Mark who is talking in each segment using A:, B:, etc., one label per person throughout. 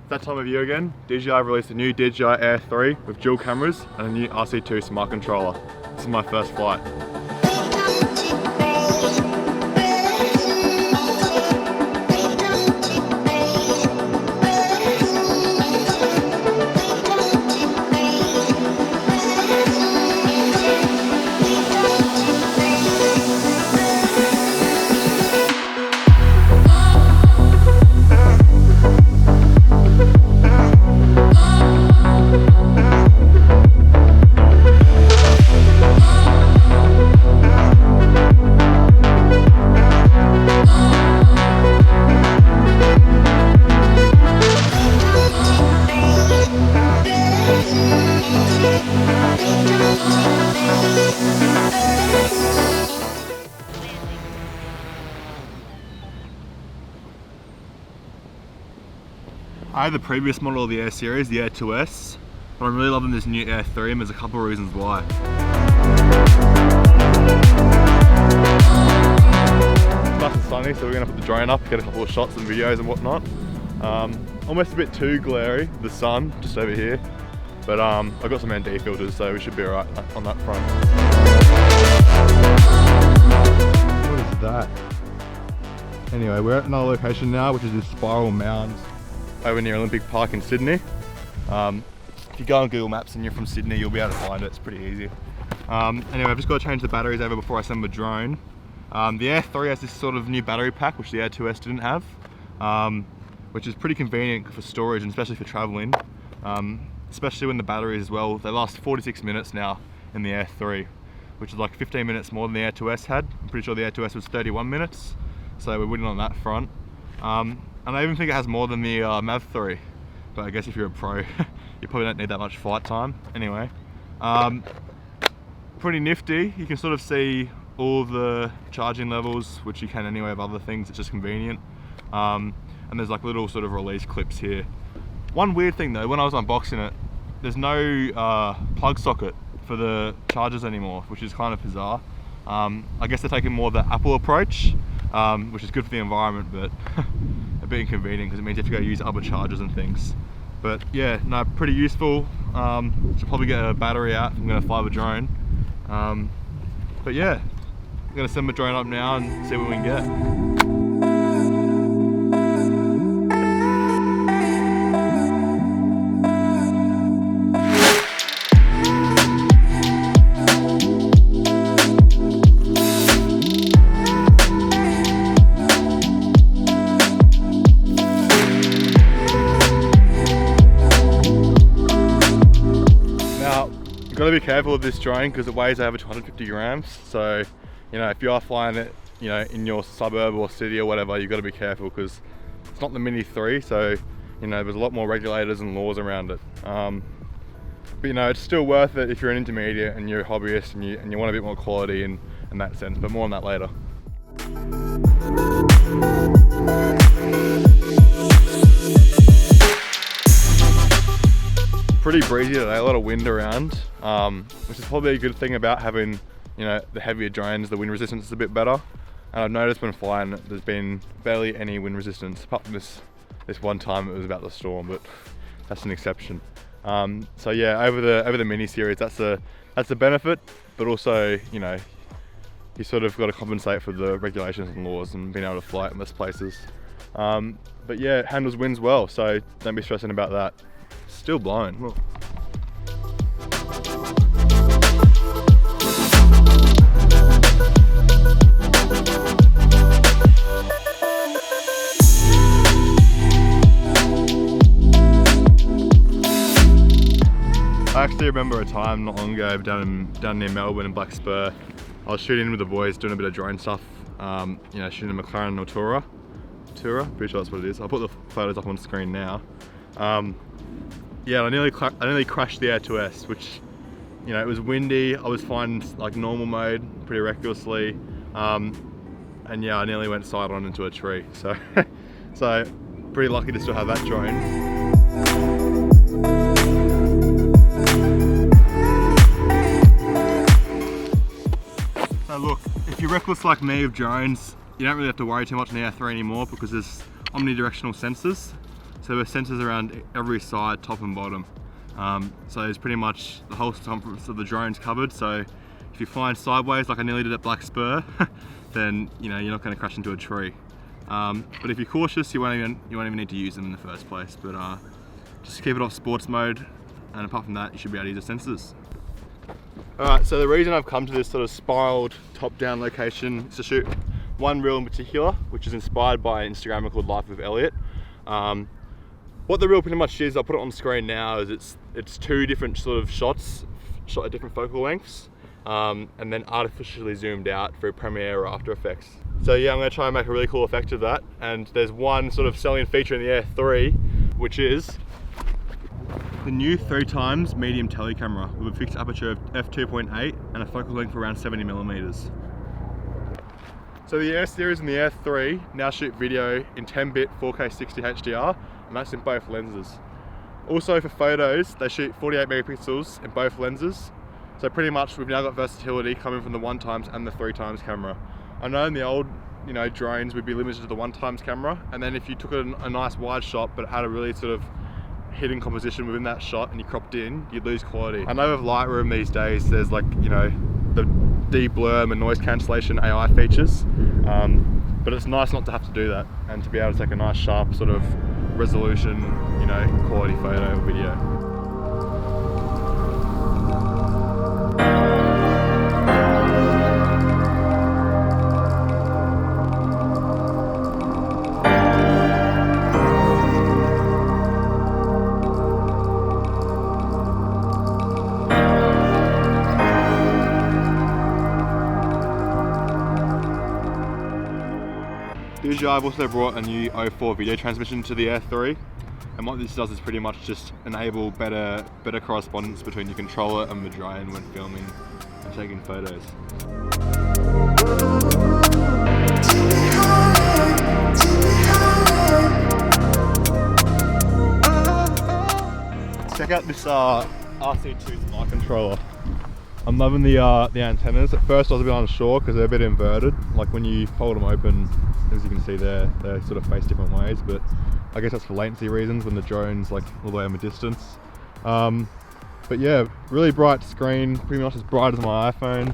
A: It's that time of year again. Dji Air released a new Dji Air 3 with dual cameras and a new RC2 smart controller. This is my first flight. I had the previous model of the Air series, the Air 2S, but I'm really loving this new Air 3 and there's a couple of reasons why. It's nice and sunny, so we're going to put the drone up, get a couple of shots and videos and whatnot. Almost a bit too glary, the sun, just over here. But I've got some ND filters, so we should be alright on that front. What is that? Anyway, we're at another location now, which is this spiral mound over near Olympic Park in Sydney. If you go on Google Maps and you're from Sydney, you'll be able to find it. It's pretty easy. Anyway, I've just got to change the batteries over before I send the drone. The Air 3 has this sort of new battery pack, which the Air 2S didn't have, which is pretty convenient for storage and especially for traveling. Especially when the batteries as well, they last 46 minutes now in the Air 3, which is like 15 minutes more than the Air 2S had. I'm pretty sure the Air 2S was 31 minutes, so we're winning on that front. And I even think it has more than the Mav 3, but I guess if you're a pro, you probably don't need that much flight time. Anyway, pretty nifty. You can sort of see all the charging levels, which you can anyway with other things. It's just convenient. And there's like little sort of release clips here. One weird thing though, when I was unboxing it, there's no plug socket for the chargers anymore, which is kind of bizarre. I guess they're taking more of the Apple approach, which is good for the environment, but a bit inconvenient because it means you have to go use other chargers and things. But yeah, no, pretty useful. Should probably get a battery out if I'm going to fly the drone. But yeah, I'm going to send the drone up now and see what we can get. You've got to be careful with this drone because it weighs over 250 grams. So, you know, if you are flying it, you know, in your suburb or city or whatever, you've got to be careful because it's not the Mini 3. So, you know, there's a lot more regulators and laws around it. But you know, it's still worth it if you're an intermediate and you're a hobbyist and you want a bit more quality in that sense. But more on that later. Pretty breezy today, a lot of wind around, which is probably a good thing about having, you know, the heavier drones. The wind resistance is a bit better, and I've noticed when flying there's been barely any wind resistance apart from this one time it was about the storm, but that's an exception. So yeah, over the mini series, that's a benefit, but also, you know, you sort of got to compensate for the regulations and laws and being able to fly it in most places. But yeah, it handles winds well, so don't be stressing about that. Still blowing. Look. I actually remember a time not long ago down near Melbourne in Black Spur. I was shooting with the boys, doing a bit of drone stuff. You know, shooting a McLaren or Tourer, pretty sure that's what it is. I'll put the photos up on screen now. Yeah, I nearly crashed the Air 2S, which, you know, it was windy. I was flying like normal mode pretty recklessly, and yeah, I nearly went side on into a tree. So, so pretty lucky to still have that drone. So look, if you're reckless like me with drones, you don't really have to worry too much on the Air 3 anymore because there's omnidirectional sensors. So there are sensors around every side, top and bottom. So there's pretty much the whole circumference of the drone's covered. So if you fly sideways like I nearly did at Black Spur, then you're not going to crash into a tree. But if you're cautious, you won't even need to use them in the first place. But just keep it off sports mode, and apart from that, you should be able to use the sensors. Alright, so the reason I've come to this sort of spiraled top-down location is to shoot one reel in particular, which is inspired by an Instagrammer called Life with Elliot. What the reel pretty much is, I'll put it on screen now, is it's two different sort of shots, shot at different focal lengths, and then artificially zoomed out through Premiere or After Effects. So yeah, I'm going to try and make a really cool effect of that, and there's one sort of selling feature in the Air 3, which is the new 3x medium tele camera with a fixed aperture of f2.8 and a focal length of around 70mm. So the Air series and the Air 3 now shoot video in 10-bit 4K 60 HDR, and that's in both lenses. Also for photos, they shoot 48 megapixels in both lenses. So pretty much we've now got versatility coming from the 1x and the 3x camera. I know in the old drones we'd be limited to the 1x camera, and then if you took a nice wide shot but had a really sort of hidden composition within that shot and you cropped in, you'd lose quality. I know with Lightroom these days there's like, the de-blur and noise cancellation AI features, but it's nice not to have to do that and to be able to take a nice sharp sort of resolution, quality photo or video. Dji Air have also brought a new 04 video transmission to the Air 3, and what this does is pretty much just enable better correspondence between your controller and the drone when filming and taking photos. Check out this RC2 Smart controller. I'm loving the antennas. At first I was a bit unsure because they're a bit inverted. Like when you fold them open, as you can see there, they sort of face different ways, but I guess that's for latency reasons when the drone's like all the way in the distance. But yeah, really bright screen, pretty much as bright as my iPhone.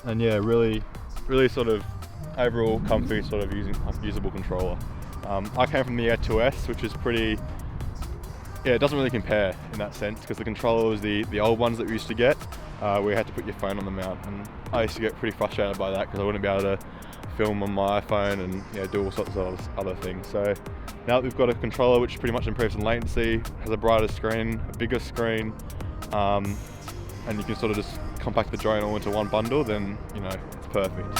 A: And yeah, really sort of overall comfy, sort of usable controller. I came from the Air 2S, which is pretty, yeah, it doesn't really compare in that sense, because the controller was the old ones that we used to get, where you had to put your phone on the mount, and I used to get pretty frustrated by that because I wouldn't be able to film on my iPhone and do all sorts of other things. So now that we've got a controller which pretty much improves in latency, has a brighter screen, a bigger screen, and you can sort of just compact the drone all into one bundle, then it's perfect.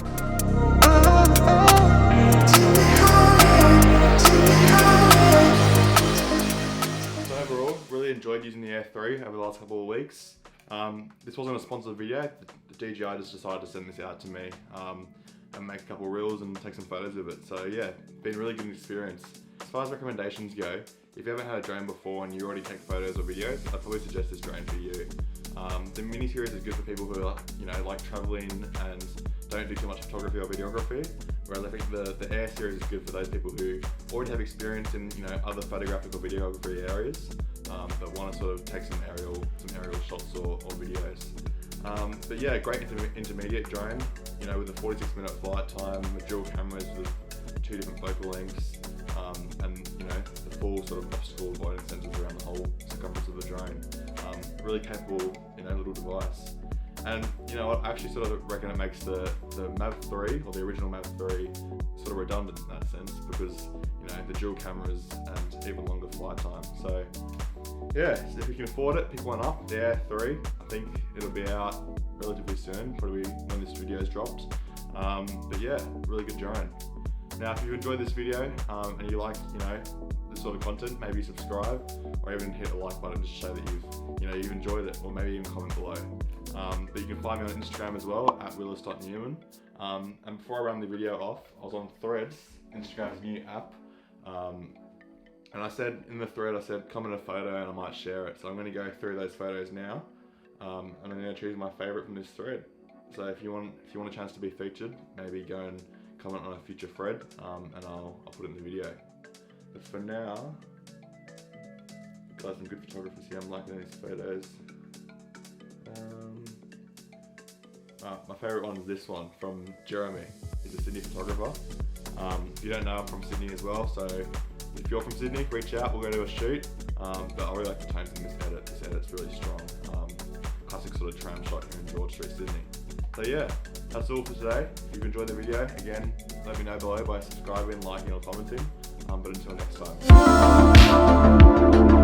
A: So overall, really enjoyed using the Air 3 over the last couple of weeks. This wasn't a sponsored video. The Dji Air just decided to send this out to me and make a couple of reels and take some photos of it. So yeah, been a really good experience. As far as recommendations go, if you haven't had a drone before and you already take photos or videos, I'd probably suggest this drone for you. The mini series is good for people who are, like traveling and don't do too much photography or videography. Whereas I think the Air series is good for those people who already have experience in, other photographic or videography areas, but want to sort of take some aerial shots or videos. But yeah, great intermediate drone, with a 46-minute flight time, with dual cameras with 2 different focal lengths, and the full sort of obstacle avoidance sensors around the whole circumference of the drone. Really capable, little device. And I actually sort of reckon it makes the MAV3 or the original MAV3 sort of redundant in that sense, because the dual cameras and even longer flight time. So yeah, so if you can afford it, pick one up. The Air 3, I think it'll be out relatively soon, probably when this video is dropped. But yeah, really good drone. Now, if you enjoyed this video and you like, this sort of content, maybe subscribe or even hit the like button just to show that you've enjoyed it, or maybe even comment below. But you can find me on Instagram as well at willis.newman. And before I run the video off, I was on Threads, Instagram's new app. And I said in the thread, comment a photo and I might share it. So I'm going to go through those photos now, and I'm going to choose my favourite from this thread. So if you want a chance to be featured, maybe go and comment on a future thread, and I'll put it in the video. But for now, got some good photographers here. I'm liking these photos. My favourite one is this one from Jeremy. He's a Sydney photographer. If you don't know, I'm from Sydney as well, so if you're from Sydney, reach out, we'll go to a shoot. But I really like the tones in this edit. This edit's really strong. Classic sort of tram shot here in George Street, Sydney. So yeah, that's all for today. If you've enjoyed the video, again, let me know below by subscribing, liking or commenting. But until next time.